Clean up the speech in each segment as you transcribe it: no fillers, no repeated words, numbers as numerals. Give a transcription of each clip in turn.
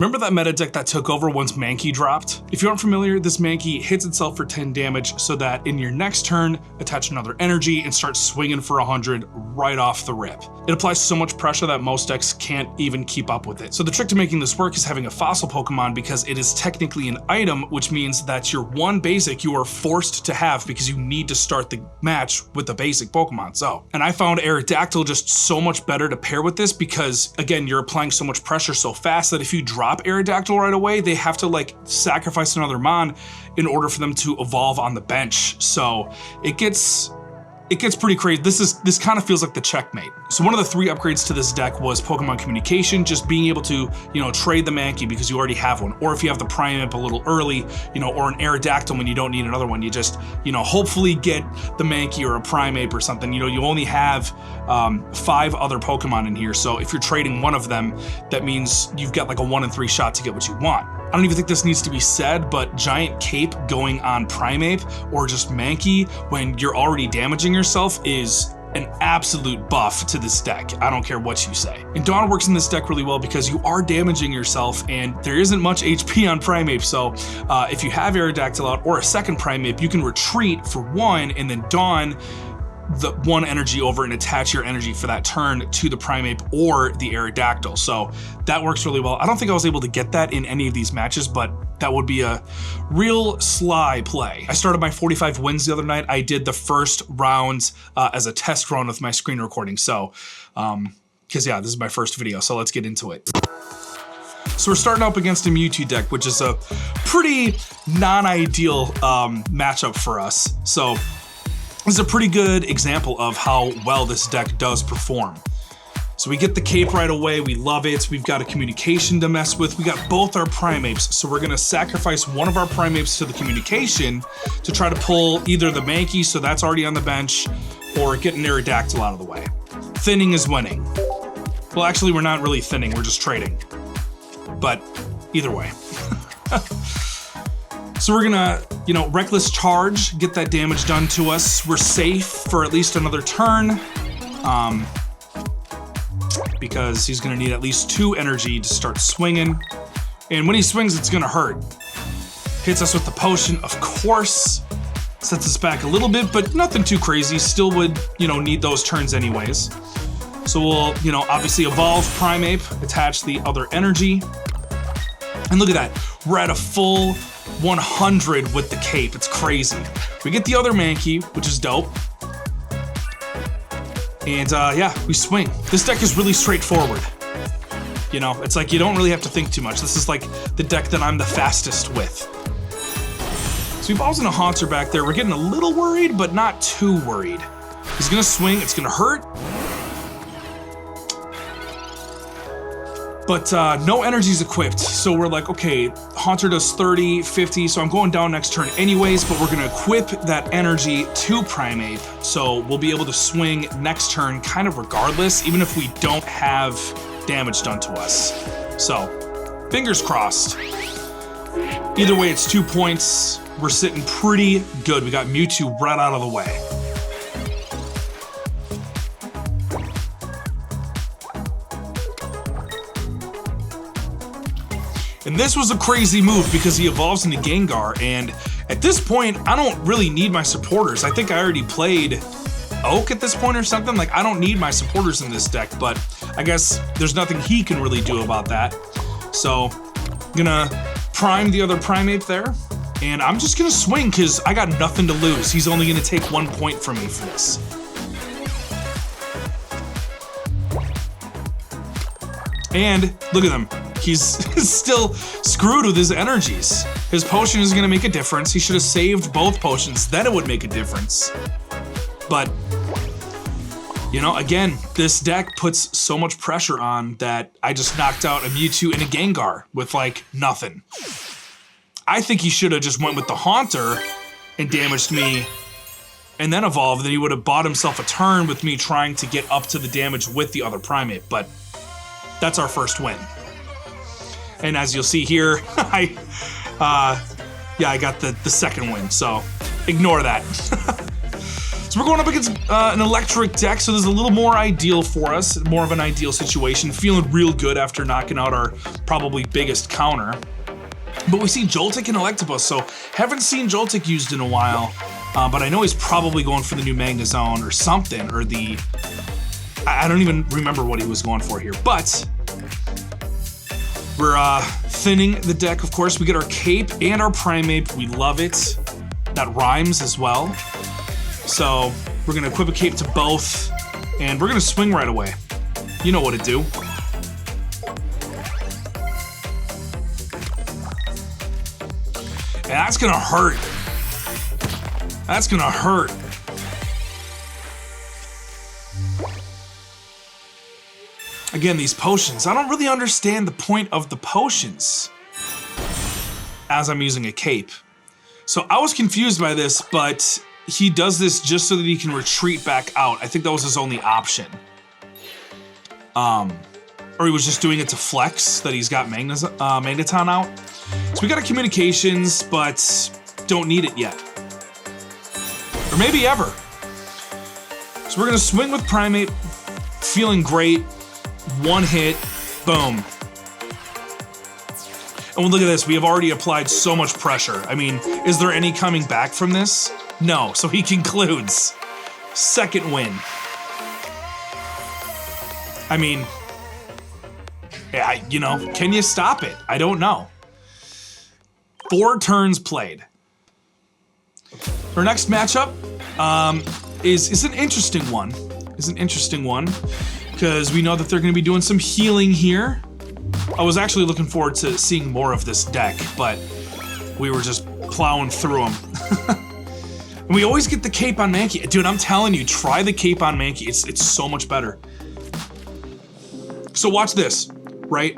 Remember that meta deck that took over once Mankey dropped? If you aren't familiar, this Mankey hits itself for 10 damage so that in your next turn, attach another energy and start swinging for 100 right off the rip. It applies so much pressure that most decks can't even keep up with it. So the trick to making this work is having a fossil Pokemon because it is technically an item, which means that your one basic you are forced to have because you need to start the match with the basic Pokemon. So, and I found Aerodactyl just so much better to pair with this because, again, you're applying so much pressure so fast that if you drop Aerodactyl right away, they have to like sacrifice another Mon in order for them to evolve on the bench. So it gets pretty crazy. This kind of feels like the checkmate. So one of the 3 upgrades to this deck was Pokemon Communication, just being able to, trade the Mankey because you already have one, or if you have the Primeape a little early, or an Aerodactyl when you don't need another one, you just, hopefully get the Mankey or a Primeape or something. You only have 5 other Pokemon in here, so if you're trading one of them, that means you've got like a 1 in 3 shot to get what you want. I don't even think this needs to be said, but Giant Cape going on Primeape or just Mankey when you're already damaging yourself is an absolute buff to this deck. I don't care what you say. And Dawn works in this deck really well because you are damaging yourself and there isn't much HP on Primeape. So if you have Aerodactyl out or a second Primeape, you can retreat for 1 and then Dawn the 1 energy over and attach your energy for that turn to the Primeape or the Aerodactyl. So that works really well. I don't think I was able to get that in any of these matches, but that would be a real sly play. I started my 45 wins the other night. I did the first round as a test run with my screen recording. So, because yeah, this is my first video, so let's get into it. So we're starting up against a Mewtwo deck, which is a pretty non-ideal matchup for us. So this is a pretty good example of how well this deck does perform. So we get the Cape right away, we love it. We've got a Communication to mess with. We got both our Primapes, so we're gonna sacrifice one of our Primapes to the Communication to try to pull either the Mankey, so that's already on the bench, or get an Aerodactyl out of the way. Thinning is winning. Well, actually, we're not really thinning, we're just trading. But either way. So we're gonna, Reckless Charge, get that damage done to us. We're safe for at least another turn, because he's gonna need at least 2 energy to start swinging. And when he swings, it's gonna hurt. Hits us with the potion, of course. Sets us back a little bit, but nothing too crazy. Still would, need those turns anyways. So we'll, obviously evolve Primeape, attach the other energy. And look at that, we're at a full 100 with the Cape. It's crazy. We get the other Mankey, which is dope. And yeah, we swing. This deck is really straightforward. It's like you don't really have to think too much. This is like the deck that I'm the fastest with. So he balls in a Haunter back there. We're getting a little worried, but not too worried. He's gonna swing, it's gonna hurt. But no energy's equipped, so we're like, okay, Haunter does 30, 50, so I'm going down next turn anyways, but we're gonna equip that energy to Primeape, so we'll be able to swing next turn kind of regardless, even if we don't have damage done to us. So, fingers crossed. Either way, it's 2 points. We're sitting pretty good. We got Mewtwo right out of the way. And this was a crazy move because he evolves into Gengar, and at this point, I don't really need my supporters. I think I already played Oak at this point or something. Like, I don't need my supporters in this deck, but I guess there's nothing he can really do about that. So, I'm gonna prime the other Primeape there, and I'm just gonna swing because I got nothing to lose. He's only gonna take 1 point from me for this. And look at him. He's still screwed with his energies. His potion is gonna make a difference. He should have saved both potions, then it would make a difference. But, again, this deck puts so much pressure on that I just knocked out a Mewtwo and a Gengar with like nothing. I think he should have just went with the Haunter and damaged me and then evolved, then he would have bought himself a turn with me trying to get up to the damage with the other Primeape, but that's our first win. And as you'll see here, I got the second win, so ignore that. So we're going up against an electric deck, so this is a little more ideal for us, more of an ideal situation. Feeling real good after knocking out our probably biggest counter. But we see Joltik and Electabuzz, so haven't seen Joltik used in a while, but I know he's probably going for the new Magnezone or something, or the... I don't even remember what he was going for here, but we're thinning the deck, of course. We get our Cape and our Primeape. We love it. That rhymes as well. So we're gonna equip a Cape to both, and we're gonna swing right away. You know what to do. And that's gonna hurt. That's gonna hurt. Again, these potions. I don't really understand the point of the potions as I'm using a Cape. So I was confused by this, but he does this just so that he can retreat back out. I think that was his only option. Or he was just doing it to flex that he's got Magneton out. So we got a communications, but don't need it yet. Or maybe ever. So we're gonna swing with Primeape, feeling great. One hit, boom. And look at this, we have already applied so much pressure. I mean, is there any coming back from this? No, so he concludes. Second win. I mean, yeah, you know, can you stop it? I don't know. 4 turns played. Our next matchup is an interesting one. Because we know that they're going to be doing some healing here. I was actually looking forward to seeing more of this deck, but we were just plowing through them. And we always get the Cape on Mankey. Dude, I'm telling you, try the Cape on Mankey. It's so much better. So watch this, right?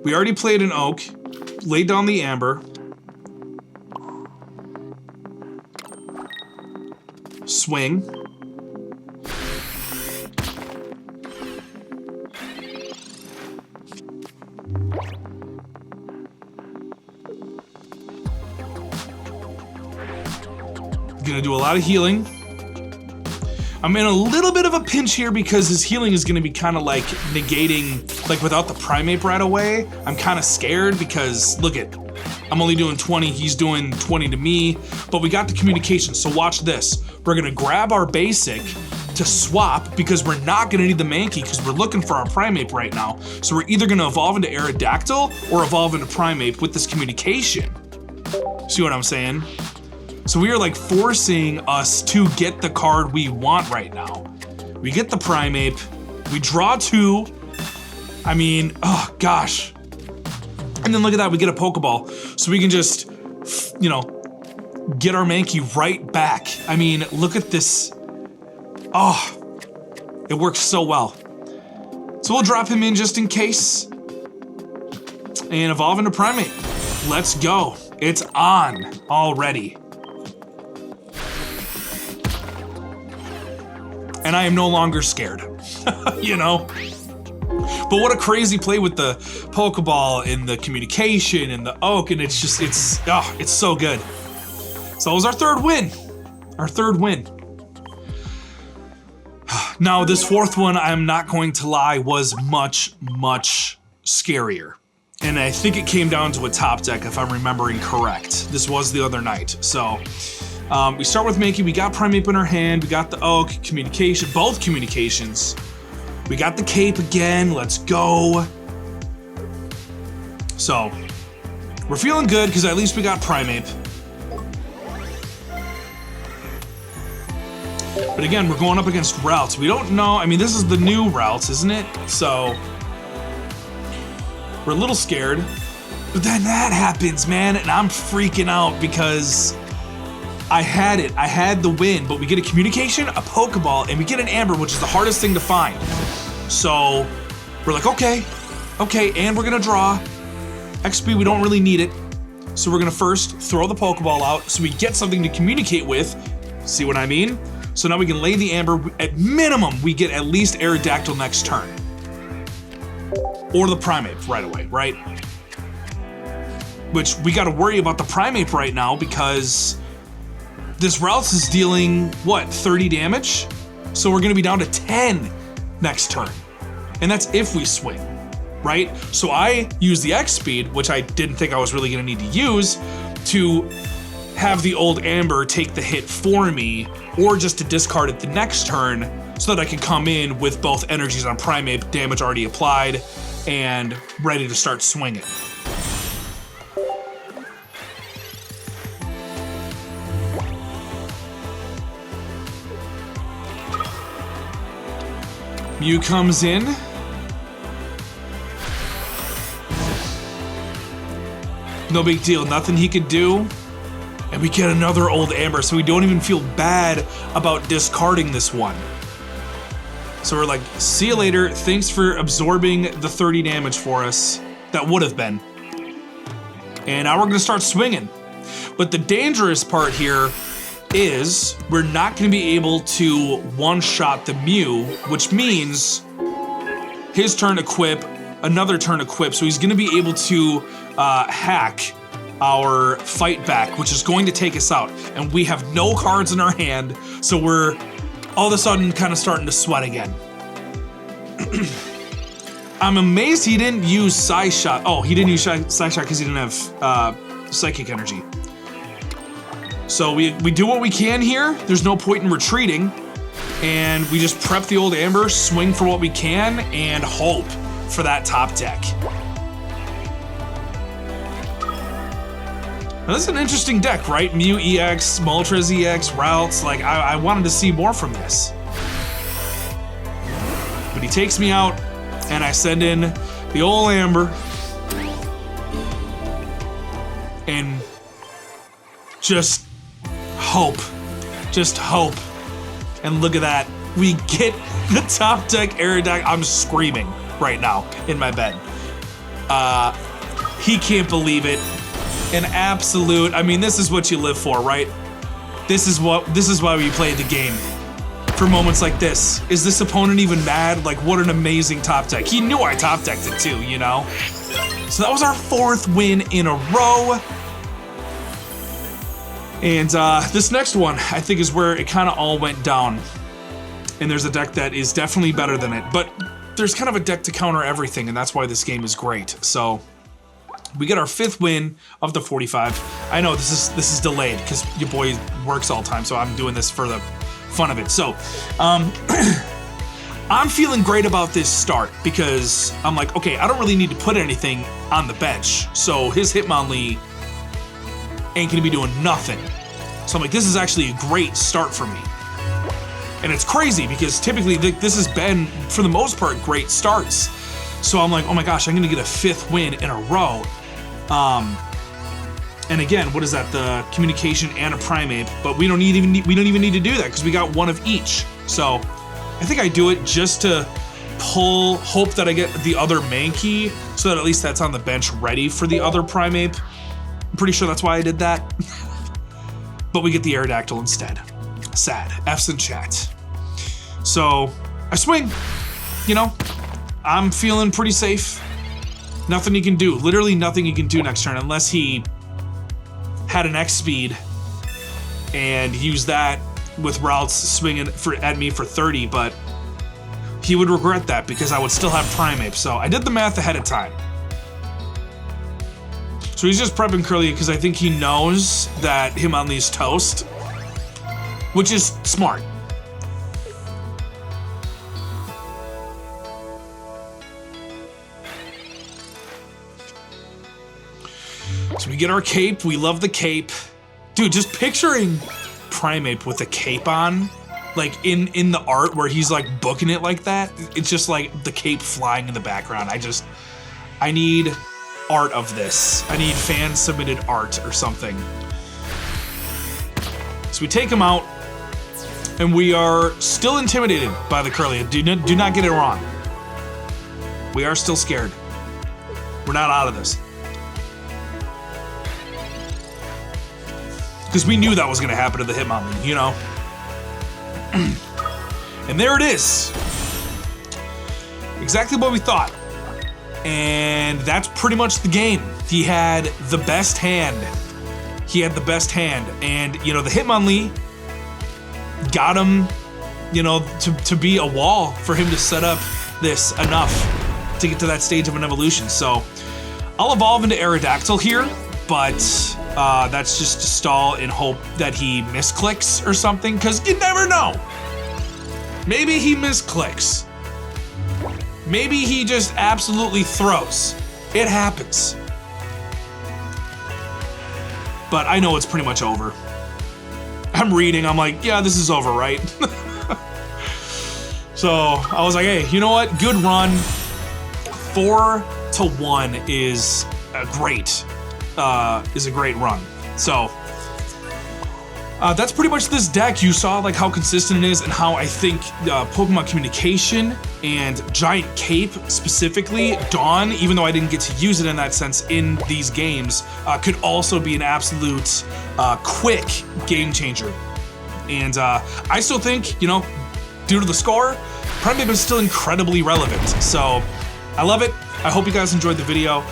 We already played an Oak, laid down the Amber. Swing. Gonna do a lot of healing. I'm in a little bit of a pinch here because his healing is gonna be kind of like negating, like without the Primeape right away. I'm kind of scared because look at, I'm only doing 20, he's doing 20 to me, but we got the communication, so watch this. We're gonna grab our basic to swap because we're not gonna need the Mankey because we're looking for our Primeape right now. So we're either gonna evolve into Aerodactyl or evolve into Primeape with this communication. See what I'm saying? So we are like forcing us to get the card we want right now. We get the Primeape, we draw 2. I mean, oh gosh. And then look at that, we get a Pokeball. So we can just, you know, get our Mankey right back. I mean, look at this. Oh, it works so well. So we'll drop him in just in case. And evolve into Primeape. Let's go. It's on already. And I am no longer scared, you know? But what a crazy play with the Pokeball and the communication and the Oak, and it's just, it's so good. So it was our third win. Our third win. Now, this fourth one, I'm not going to lie, was much, much scarier. And I think it came down to a top deck, if I'm remembering correct. This was the other night, so. We start with Mankey, we got Primeape in our hand, we got the Oak, communication, both communications. We got the Cape again, let's go. So, we're feeling good because at least we got Primeape. But again, we're going up against routes. We don't know, I mean, this is the new routes, isn't it? So, we're a little scared. But then that happens, man, and I'm freaking out because I had it, I had the win, but we get a communication, a Pokeball, and we get an Amber, which is the hardest thing to find. So, we're like, okay, and we're gonna draw. XP, we don't really need it. So we're gonna first throw the Pokeball out so we get something to communicate with. See what I mean? So now we can lay the Amber. At minimum, we get at least Aerodactyl next turn. Or the Primeape right away, right? Which we gotta worry about the Primeape right now because this Routes is dealing, what, 30 damage? So we're gonna be down to 10 next turn. And that's if we swing, right? So I use the X speed, which I didn't think I was really gonna need to use, to have the old Amber take the hit for me, or just to discard it the next turn so that I can come in with both energies on Primeape, damage already applied, and ready to start swinging. Mew comes in. No big deal, nothing he could do. And we get another old Amber, so we don't even feel bad about discarding this one. So we're like, see you later, thanks for absorbing the 30 damage for us. That would have been. And now we're gonna start swinging. But the dangerous part here is we're not gonna be able to one-shot the Mew, which means his turn equip, another turn equip, so he's gonna be able to hack our fight back, which is going to take us out. And we have no cards in our hand, so we're all of a sudden kind of starting to sweat again. I'm amazed he didn't use Psy Shot. Oh, he didn't use Psy Shot because he didn't have Psychic Energy. So we do what we can here. There's no point in retreating. And we just prep the old Amber, swing for what we can, and hope for that top deck. Now, this is an interesting deck, right? Mew EX, Moltres EX, Routes. Like, I wanted to see more from this. But he takes me out, and I send in the old Amber. And just hope. Just hope. And look at that. We get the top deck Aerodactyl. I'm screaming right now in my bed. He can't believe it. An absolute, I mean, this is what you live for, right? This is why we play the game. For moments like this. Is this opponent even mad? Like, what an amazing top deck. He knew I top decked it too, you know? So that was our 4th win in a row. And this next one, I think, is where it kind of all went down. And there's a deck that is definitely better than it. But there's kind of a deck to counter everything, and that's why this game is great. So we get our 5th win of the 45. I know this is delayed because your boy works all the time, so I'm doing this for the fun of it. So I'm feeling great about this start because I'm like, okay, I don't really need to put anything on the bench. So his Hitmonlee ain't gonna be doing nothing. So I'm like, this is actually a great start for me. And it's crazy because typically this has been, for the most part, great starts. So I'm like, oh my gosh, I'm gonna get a 5th win in a row. And again, what is that? The communication and a Primeape, but we don't even need to do that because we got one of each. So I think I do it just to hope that I get the other Mankey, so that at least that's on the bench ready for the other Primeape. I'm pretty sure that's why I did that. But we get the Aerodactyl instead. Sad. F's in chat. So I swing. You know, I'm feeling pretty safe. Nothing he can do. Literally nothing he can do next turn unless he had an X speed and used that with Routes swinging at me for 30, but he would regret that because I would still have Primeape. So I did the math ahead of time. So he's just prepping Curly because I think he knows that Hitmonlee's toast, which is smart. So we get our cape, we love the cape. Dude, just picturing Primeape with a cape on, like in the art where he's like booking it like that, it's just like the cape flying in the background. I need art of this. I need fan submitted art or something. So we take him out, and we are still intimidated by the Curly. Do not get it wrong. We are still scared. We're not out of this. Because we knew that was going to happen to the Hitmonlee, you know? And there it is. Exactly what we thought. And that's pretty much the game. He had the best hand. he had the best hand, and you know, the Hitmonlee got him, you know, to be a wall for him to set up this enough to get to that stage of an evolution. So I'll evolve into Aerodactyl here, but that's just to stall and hope that he misclicks or something, because you never know. Maybe he misclicks. Maybe he just absolutely throws. It happens. But I know it's pretty much over. I'm reading, I'm like, yeah, this is over, right? So I was like, hey, you know what? Good run. 4-1 is a great run. So that's pretty much this deck. You saw like how consistent it is and how I think Pokemon Communication and Giant Cape, specifically Dawn, even though I didn't get to use it in that sense in these games, could also be an absolute quick game changer. And I still think, you know, due to the score, Primeape is still incredibly relevant. So I love it. I hope you guys enjoyed the video.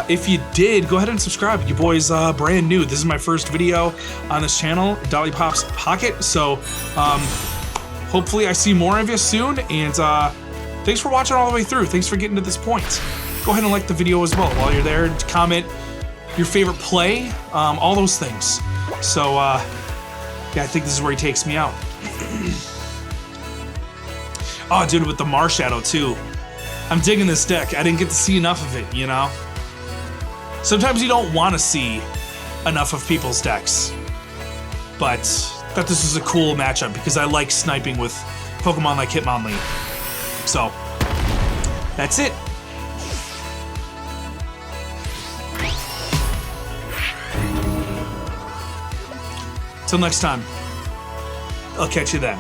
If you did, go ahead and subscribe. You boys brand new. This is my first video on this channel, Primeape Pocket. So hopefully I see more of you soon. And thanks for watching all the way through. Thanks for getting to this point. Go ahead and like the video as well while you're there. Comment your favorite play, all those things. So yeah, I think this is where he takes me out. Oh, dude, with the Marshadow too. I'm digging this deck. I didn't get to see enough of it, you know? Sometimes you don't want to see enough of people's decks. But I thought this was a cool matchup because I like sniping with Pokemon like Hitmonlee. So, that's it. Till next time, I'll catch you then.